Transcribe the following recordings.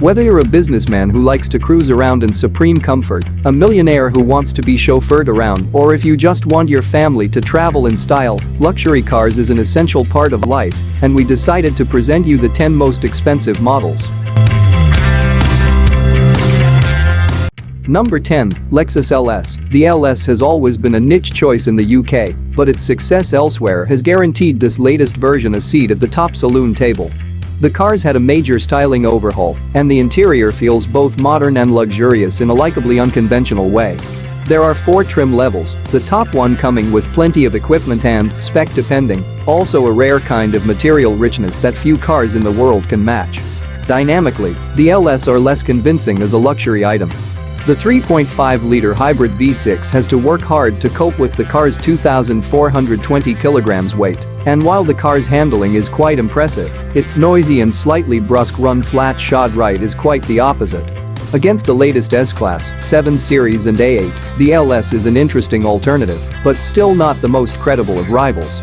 Whether you're a businessman who likes to cruise around in supreme comfort, a millionaire who wants to be chauffeured around, or if you just want your family to travel in style, luxury cars is an essential part of life, and we decided to present you the 10 most expensive models. Number 10. Lexus LS. The LS has always been a niche choice in the UK, but its success elsewhere has guaranteed this latest version a seat at the top saloon table. The car's had a major styling overhaul, and the interior feels both modern and luxurious in a likably unconventional way. There are 4 trim levels, the top one coming with plenty of equipment and, spec depending, also a rare kind of material richness that few cars in the world can match. Dynamically, the LS are less convincing as a luxury item. The 3.5-liter hybrid V6 has to work hard to cope with the car's 2,420 kilograms weight, and while the car's handling is quite impressive, its noisy and slightly brusque run-flat shod right is quite the opposite. Against the latest S-Class, 7 Series and A8, the LS is an interesting alternative, but still not the most credible of rivals.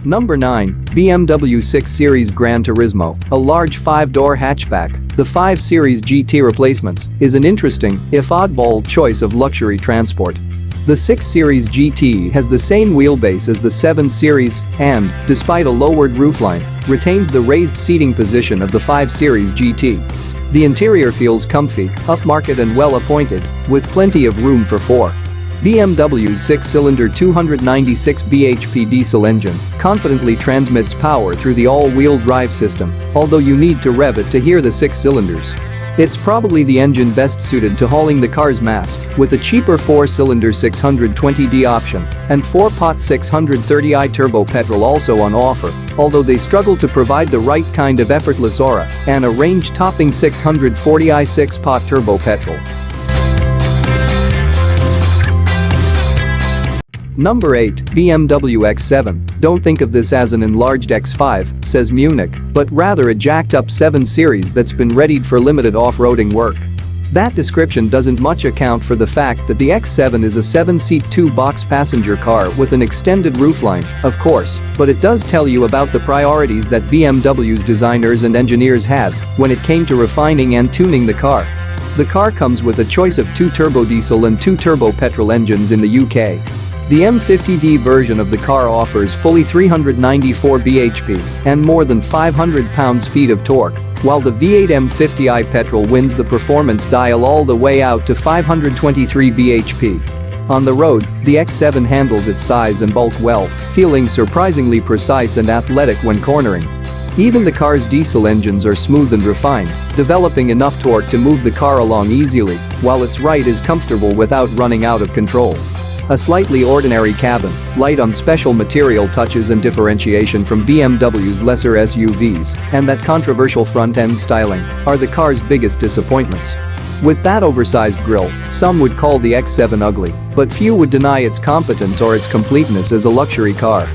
Number 9. BMW 6 Series Gran Turismo, a large 5-door hatchback, the 5 Series GT replacements, is an interesting, if oddball, choice of luxury transport. The 6 Series GT has the same wheelbase as the 7 Series and, despite a lowered roofline, retains the raised seating position of the 5 Series GT. The interior feels comfy, upmarket and well-appointed, with plenty of room for 4. BMW's 6-cylinder 296 bhp diesel engine confidently transmits power through the all-wheel drive system, although you need to rev it to hear the 6 cylinders. It's probably the engine best suited to hauling the car's mass, with a cheaper 4-cylinder 620D option and 4-pot 630i turbo petrol also on offer, although they struggle to provide the right kind of effortless aura and a range-topping 640i 6-pot turbo petrol. Number 8. BMW X7. Don't think of this as an enlarged X5, says Munich, but rather a jacked-up 7 Series that's been readied for limited off-roading work. That description doesn't much account for the fact that the X7 is a 7-seat 2-box passenger car with an extended roofline, of course, but it does tell you about the priorities that BMW's designers and engineers had when it came to refining and tuning the car. The car comes with a choice of 2 turbo diesel and 2 turbo petrol engines in the UK. The M50D version of the car offers fully 394 bhp and more than 500 pounds-feet of torque, while the V8 M50i petrol wins the performance dial all the way out to 523 bhp. On the road, the X7 handles its size and bulk well, feeling surprisingly precise and athletic when cornering. Even the car's diesel engines are smooth and refined, developing enough torque to move the car along easily, while its ride is comfortable without running out of control. A slightly ordinary cabin, light on special material touches and differentiation from BMW's lesser SUVs, and that controversial front-end styling are the car's biggest disappointments. With that oversized grille, some would call the X7 ugly, but few would deny its competence or its completeness as a luxury car.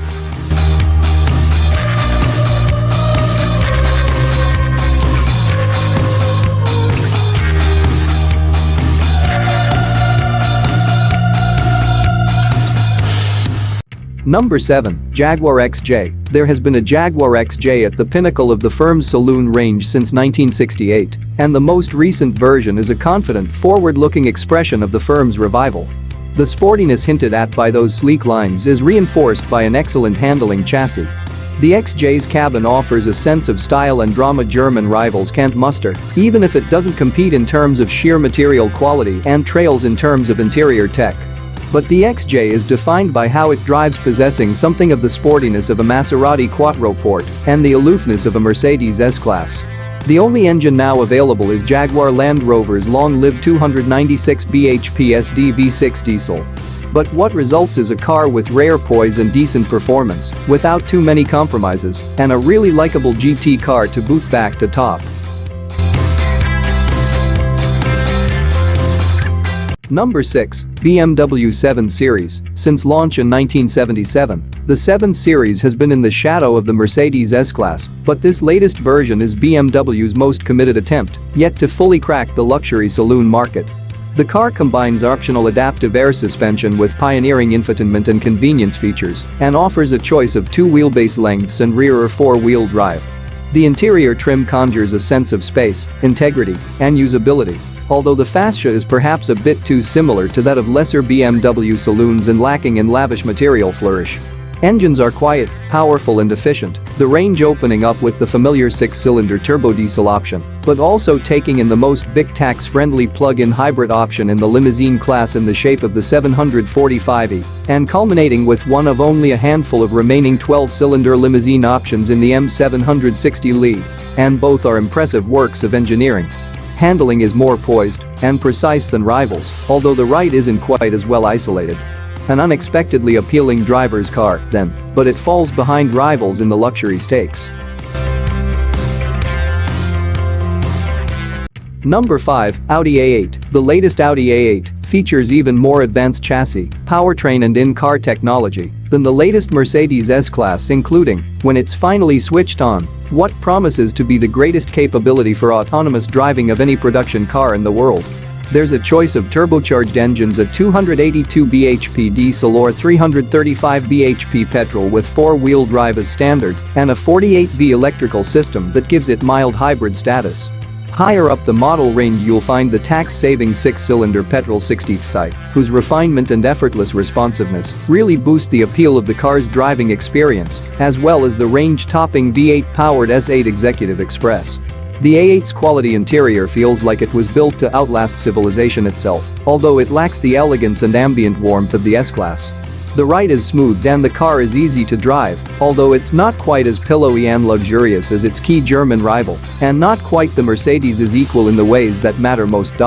Number 7. Jaguar XJ. There has been a Jaguar XJ at the pinnacle of the firm's saloon range since 1968, and the most recent version is a confident, forward-looking expression of the firm's revival. The sportiness hinted at by those sleek lines is reinforced by an excellent handling chassis. The XJ's cabin offers a sense of style and drama German rivals can't muster, even if it doesn't compete in terms of sheer material quality and trails in terms of interior tech. But the XJ is defined by how it drives, possessing something of the sportiness of a Maserati Quattroporte and the aloofness of a Mercedes S-Class. The only engine now available is Jaguar Land Rover's long-lived 296 bhp SD V6 diesel. But what results is a car with rare poise and decent performance, without too many compromises, and a really likable GT car to boot back to top. Number 6. BMW 7 Series. Since launch in 1977, the 7 Series has been in the shadow of the Mercedes S-Class, but this latest version is BMW's most committed attempt yet to fully crack the luxury saloon market. The car combines optional adaptive air suspension with pioneering infotainment and convenience features and offers a choice of 2 wheelbase lengths and rear or 4-wheel drive. The interior trim conjures a sense of space, integrity, and usability, although the fascia is perhaps a bit too similar to that of lesser BMW saloons and lacking in lavish material flourish. Engines are quiet, powerful and efficient, the range opening up with the familiar 6-cylinder turbo diesel option, but also taking in the most big tax-friendly plug-in hybrid option in the limousine class in the shape of the 745e, and culminating with one of only a handful of remaining 12-cylinder limousine options in the M760Li, and both are impressive works of engineering. Handling is more poised and precise than rivals, although the ride isn't quite as well isolated. An unexpectedly appealing driver's car, then, but it falls behind rivals in the luxury stakes. Number 5, Audi A8. The latest Audi A8 features even more advanced chassis, powertrain and in-car technology than the latest Mercedes S-Class, including, when it's finally switched on, what promises to be the greatest capability for autonomous driving of any production car in the world. There's a choice of turbocharged engines, a 282 bhp diesel or 335 bhp petrol with 4-wheel drive as standard, and a 48V electrical system that gives it mild hybrid status. Higher up the model range you'll find the tax-saving 6-cylinder petrol 60Ti, whose refinement and effortless responsiveness really boost the appeal of the car's driving experience, as well as the range-topping V8-powered S8 Executive Express. The A8's quality interior feels like it was built to outlast civilization itself, although it lacks the elegance and ambient warmth of the S-Class. The ride is smooth and the car is easy to drive, although it's not quite as pillowy and luxurious as its key German rival, and not quite the Mercedes' equal in the ways that matter most.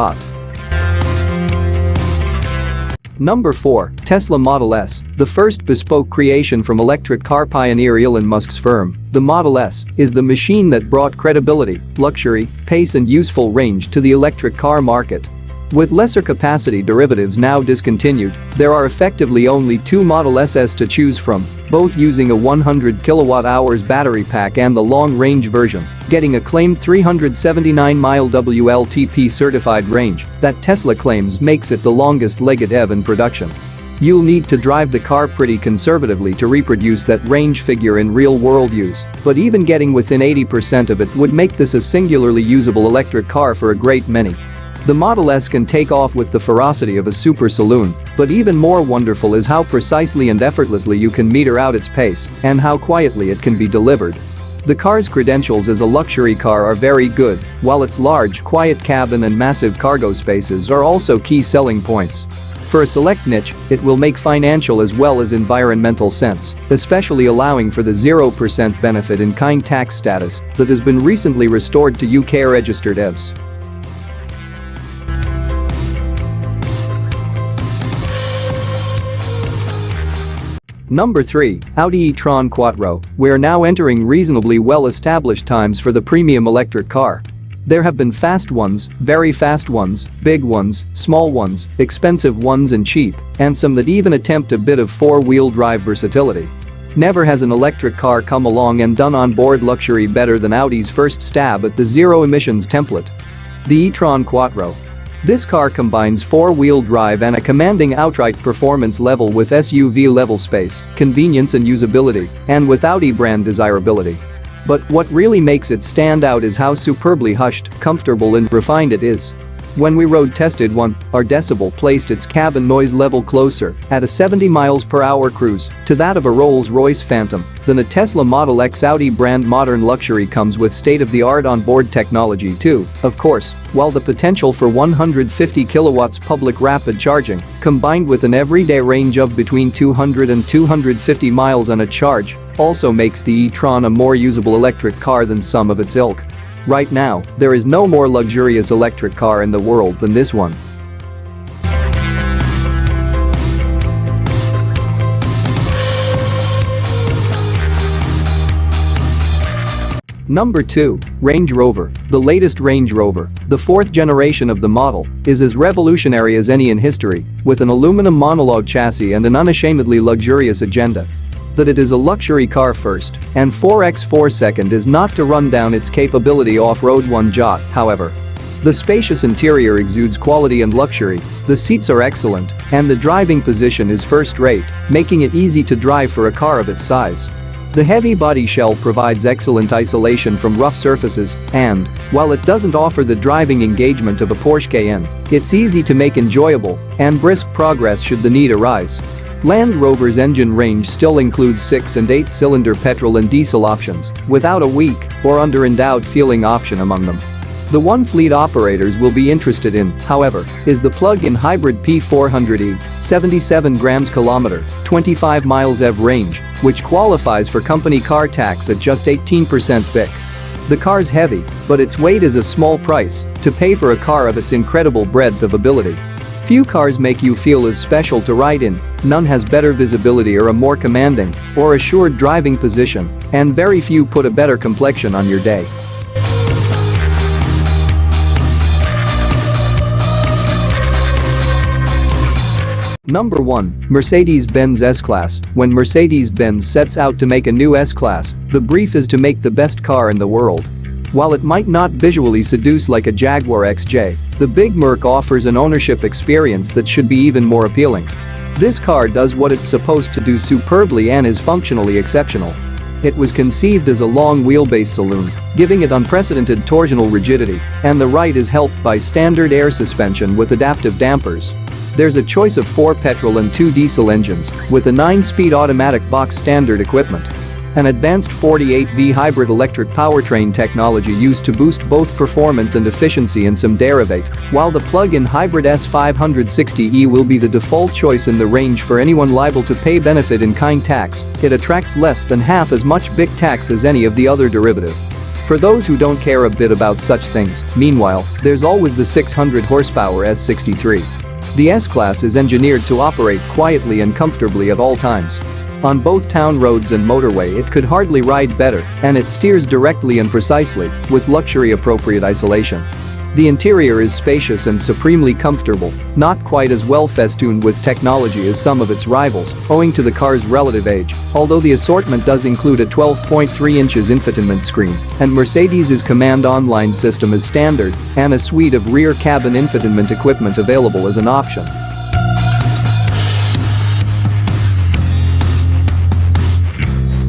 Number 4, Tesla Model S. The first bespoke creation from electric car pioneer Elon Musk's firm, the Model S is the machine that brought credibility, luxury, pace and useful range to the electric car market. With lesser capacity derivatives now discontinued, there are effectively only 2 Model S's to choose from, both using a 100 kWh battery pack and the long-range version, getting a claimed 379-mile WLTP certified range that Tesla claims makes it the longest-legged EV in production. You'll need to drive the car pretty conservatively to reproduce that range figure in real-world use, but even getting within 80% of it would make this a singularly usable electric car for a great many. The Model S can take off with the ferocity of a super saloon, but even more wonderful is how precisely and effortlessly you can meter out its pace and how quietly it can be delivered. The car's credentials as a luxury car are very good, while its large, quiet cabin and massive cargo spaces are also key selling points. For a select niche, it will make financial as well as environmental sense, especially allowing for the 0% benefit in kind tax status that has been recently restored to UK-registered EVs. Number 3, Audi e-tron Quattro. We're now entering reasonably well-established times for the premium electric car. There have been fast ones, very fast ones, big ones, small ones, expensive ones and cheap, and some that even attempt a bit of 4-wheel drive versatility. Never has an electric car come along and done on-board luxury better than Audi's first stab at the zero-emissions template. The e-tron Quattro. This car combines 4-wheel drive and a commanding outright performance level with SUV-level space, convenience and usability, and with Audi brand desirability. But what really makes it stand out is how superbly hushed, comfortable and refined it is. When we road-tested one, our decibel placed its cabin noise level closer, at a 70 miles per hour cruise, to that of a Rolls-Royce Phantom than a Tesla Model X. Audi brand modern luxury comes with state-of-the-art onboard technology too, of course, while the potential for 150 kilowatts public rapid charging, combined with an everyday range of between 200 and 250 miles on a charge, also makes the e-tron a more usable electric car than some of its ilk. Right now, there is no more luxurious electric car in the world than this one. Number 2, Range Rover. The latest Range Rover, the 4th generation of the model, is as revolutionary as any in history, with an aluminum monologue chassis and an unashamedly luxurious agenda. That it is a luxury car first, and 4x4 second is not to run down its capability off-road one jot, however. The spacious interior exudes quality and luxury, the seats are excellent, and the driving position is first-rate, making it easy to drive for a car of its size. The heavy body shell provides excellent isolation from rough surfaces and, while it doesn't offer the driving engagement of a Porsche Cayenne, it's easy to make enjoyable and brisk progress should the need arise. Land Rover's engine range still includes 6- and 8-cylinder petrol and diesel options, without a weak or under-endowed feeling option among them. The one fleet operators will be interested in, however, is the plug-in hybrid P400e, 77 grams kilometer, 25 miles EV range, which qualifies for company car tax at just 18% BIC. The car's heavy, but its weight is a small price to pay for a car of its incredible breadth of ability. Few cars make you feel as special to ride in, none has better visibility or a more commanding or assured driving position, and very few put a better complexion on your day. Number 1. Mercedes-Benz S-Class. When Mercedes-Benz sets out to make a new S-Class, the brief is to make the best car in the world. While it might not visually seduce like a Jaguar XJ, the Big Merc offers an ownership experience that should be even more appealing. This car does what it's supposed to do superbly and is functionally exceptional. It was conceived as a long wheelbase saloon, giving it unprecedented torsional rigidity, and the ride is helped by standard air suspension with adaptive dampers. There's a choice of 4 petrol and 2 diesel engines, with a 9-speed automatic box standard equipment. An advanced 48V hybrid electric powertrain technology used to boost both performance and efficiency in some derivate, while the plug-in hybrid S560e will be the default choice in the range for anyone liable to pay benefit-in-kind tax. It attracts less than half as much BIC tax as any of the other derivative. For those who don't care a bit about such things, meanwhile, there's always the 600 horsepower S63. The S-Class is engineered to operate quietly and comfortably at all times. On both town roads and motorway it could hardly ride better, and it steers directly and precisely, with luxury-appropriate isolation. The interior is spacious and supremely comfortable, not quite as well festooned with technology as some of its rivals, owing to the car's relative age, although the assortment does include a 12.3 inches infotainment screen, and Mercedes' Command Online system is standard, and a suite of rear cabin infotainment equipment available as an option.